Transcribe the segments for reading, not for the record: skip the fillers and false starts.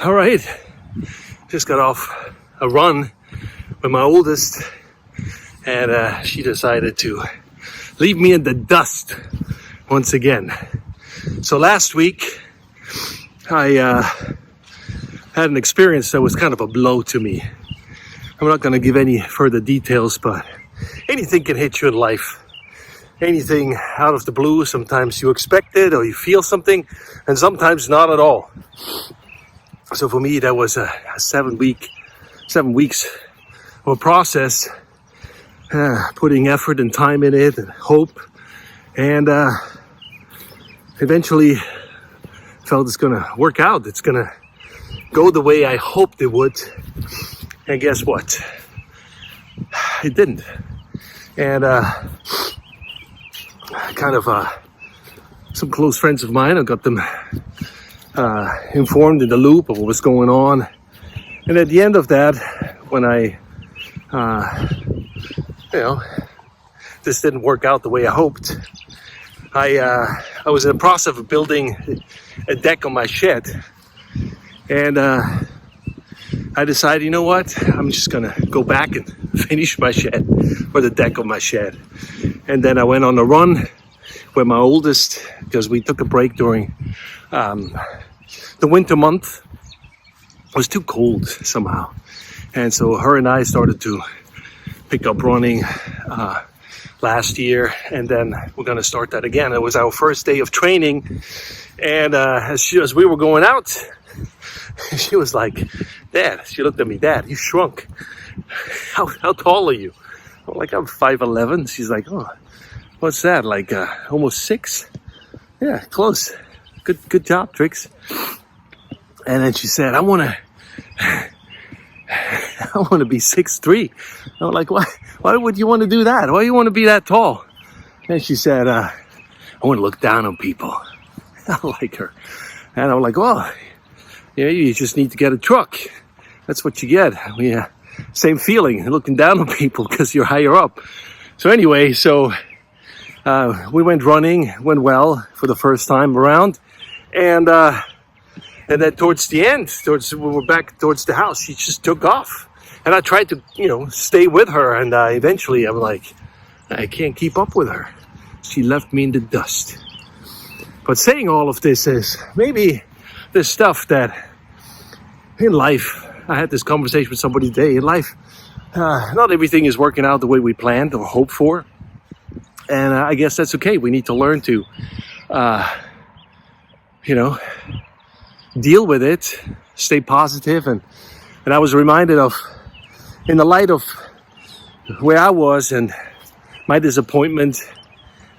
All right, just got off a run with my oldest, and she decided to leave me in the dust once again. So last week, I had an experience that was kind of a blow to me. I'm not going to give any further details, but anything can hit you in life. Anything out of the blue. Sometimes you expect it or you feel something, and sometimes not at all. So for me, that was a 7 weeks of a process, putting effort and time in it and hope, and eventually felt it's gonna work out. It's gonna go the way I hoped it would. And guess what? It didn't. And some close friends of mine, I got them informed in the loop of what was going on. And at the end of that, when this didn't work out the way I hoped, I was in the process of building a deck on my shed. And I decided, you know what? I'm just gonna go back and finish my shed, or the deck of my shed. And then I went on a run with my oldest, because we took a break during the winter month. It was too cold somehow. And so her and I started to pick up running last year, and then we're gonna start that again. It was our first day of training, and as we were going out, she was like, "Dad," she looked at me, "Dad, you shrunk. How tall are you?" I'm like, "I'm 5'11". She's like, "Oh, what's that, like almost 6? Yeah, close. Good job, Trix." And then she said, I want to be 6'3". I'm like, why would you want to do that? Why do you want to be that tall? And she said, I want to look down on people. I like her. And I'm like, well, you just need to get a truck. That's what you get. Same feeling, looking down on people because you're higher up. So anyway, we went running, went well for the first time around. And then towards the end, we were back towards the house, she just took off. And I tried to, stay with her. And eventually I'm like, I can't keep up with her. She left me in the dust. But saying all of this is, maybe there's stuff that in life, I had this conversation with somebody today, in life, not everything is working out the way we planned or hoped for. And I guess that's okay. We need to learn to, deal with it, stay positive. And I was reminded of, in the light of where I was and my disappointment,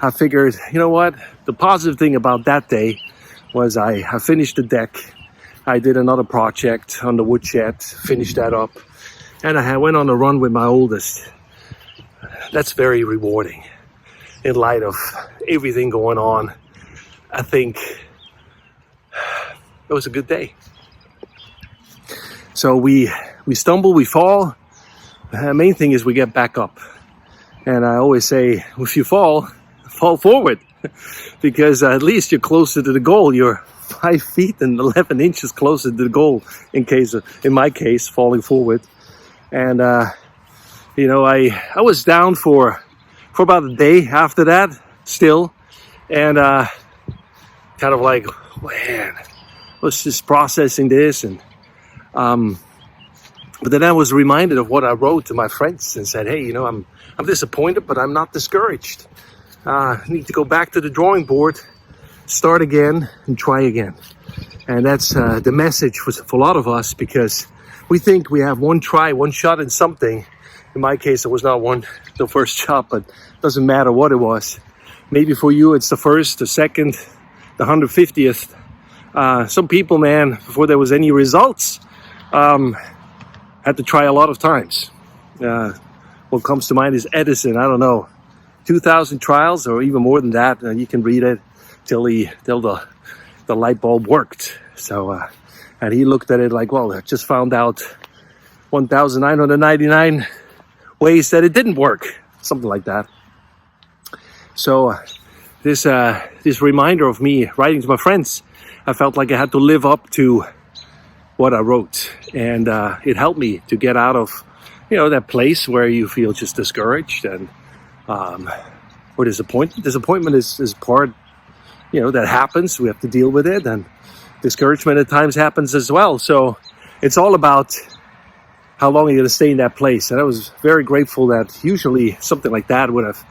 I figured, you know what? The positive thing about that day was I finished the deck. I did another project on the woodshed, finished that up. And I went on a run with my oldest. That's very rewarding in light of everything going on. I think it was a good day. So we stumble, we fall. The main thing is we get back up. And I always say, if you fall forward, because at least you're closer to the goal. You're 5 feet and 11 inches closer to the goal, in my case, falling forward. And I was down for about a day after that, still, and kind of like, man, I was just processing this, and but then I was reminded of what I wrote to my friends and said, hey, I'm disappointed, but I'm not discouraged. I need to go back to the drawing board, start again, and try again. And that's the message for a lot of us, because we think we have one try, one shot in something. In my case, it was not the first shot, but it doesn't matter what it was. Maybe for you, it's the first, the second, the 150th. Some people, man, before there was any results, had to try a lot of times. What comes to mind is Edison. I don't know, 2,000 trials or even more than that. You can read it till the light bulb worked. So, and he looked at it like, well, I just found out 1,999 ways that it didn't work, something like that. So this reminder of me writing to my friends, I felt like I had to live up to what I wrote, and it helped me to get out of, that place where you feel just discouraged and or disappointed. Disappointment is part, that happens. We have to deal with it, and discouragement at times happens as well. So it's all about how long you're going to stay in that place. And I was very grateful that usually something like that would have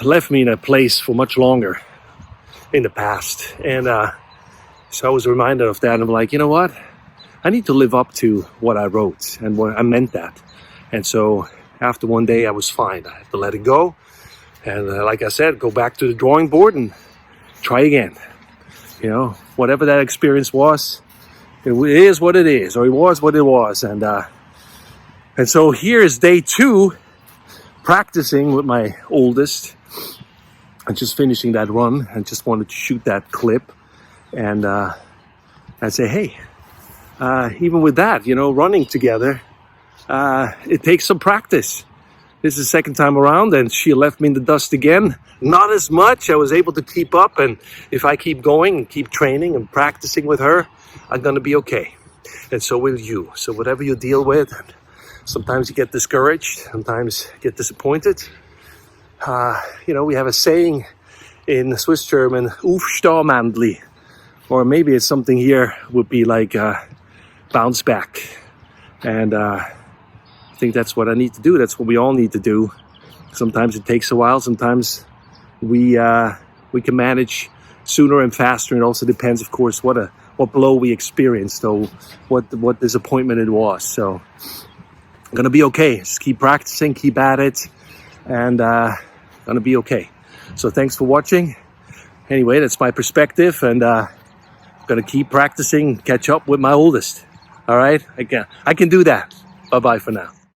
left me in a place for much longer in the past. And so I was reminded of that. And I'm like, you know what? I need to live up to what I wrote, and what I meant that. And so after one day, I was fine. I had to let it go. And like I said, go back to the drawing board and try again. Whatever that experience was, it is what it is, or it was what it was. And so here's day 2, practicing with my oldest. I'm just finishing that run. I just wanted to shoot that clip. And I'd say, hey, even with that, running together, it takes some practice. This is the second time around, and she left me in the dust again. Not as much. I was able to keep up, and if I keep going and keep training and practicing with her, I'm going to be okay. And so will you. So whatever you deal with, and sometimes you get discouraged, sometimes you get disappointed. We have a saying in Swiss German, "Aufstehmandli," or maybe it's something here would be like bounce back. And I think that's what I need to do. That's what we all need to do. Sometimes it takes a while. Sometimes we can manage sooner and faster. It also depends, of course, what blow we experienced, or what disappointment it was. So I'm gonna be okay. Just keep practicing, keep at it, and gonna be okay. So thanks for watching. Anyway, that's my perspective, and I'm gonna keep practicing, catch up with my oldest. All right, I can do that. Bye bye for now.